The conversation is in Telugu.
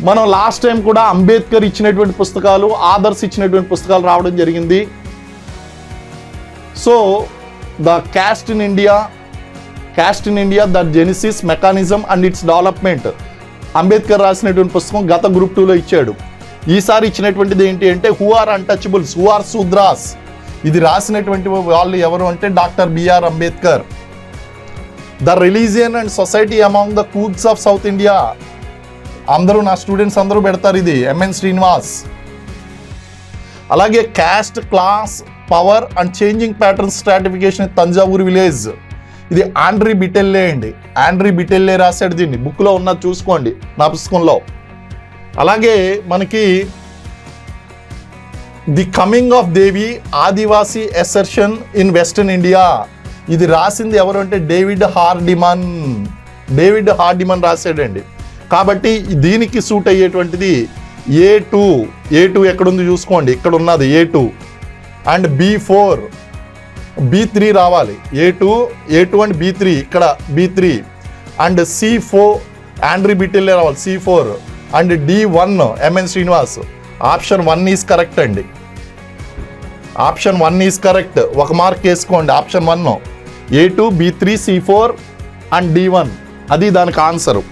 మనం లాస్ట్ టైం కూడా అంబేద్కర్ ఇచ్చినటువంటి పుస్తకాలు, ఆదర్శ్ ఇచ్చినటువంటి పుస్తకాలు రావడం జరిగింది. So the cast in India, the genesis, mechanism and its development, Ambedkar రాసినటువంటి పుస్తకం గత గ్రూప్ 2లో ఇచ్చాడు. ఈసారి ఇచ్చినటువంటిది ఏంటి అంటే who are untouchables, who are Shudras. ఇది రాసినటువంటి వాళ్ళు ఎవరు అంటే doctor BR Ambedkar. The religion and society among the Coorgs of South India, అందరూ నా స్టూడెంట్స్ అందరూ పెడతారు, ఇది ఎంఎన్ శ్రీనివాస్. అలాగే caste, class, power and changing pattern stratification Thanjavur village, ఇది ఆండ్రీ బిటెల్లే అండి. ఆండ్రీ బిటెల్లే రాశాడు దీన్ని, బుక్లో ఉన్నది చూసుకోండి నా పుస్తకంలో. అలాగే మనకి the coming of Devi, Adivasi assertion in western India, ఇది రాసింది ఎవరు అంటే డేవిడ్ హార్డిమన్ రాశాడండి. కాబట్టి దీనికి సూట్ అయ్యేటువంటిది A2 ఎక్కడుంది చూసుకోండి, ఇక్కడ ఉన్నది A2 అండ్ B4, B3 రావాలి. A2 అండ్ B3, ఇక్కడ B3 and C4 Andrei Beteille రావాలి, C4 and D1 MN Srinivas. Option 1 is correct అండి. Option 1 is correct. ఒక మార్క్ వేసుకోండి. Option 1 A2, B3, C4 and D1, అది దానికి ఆన్సరు.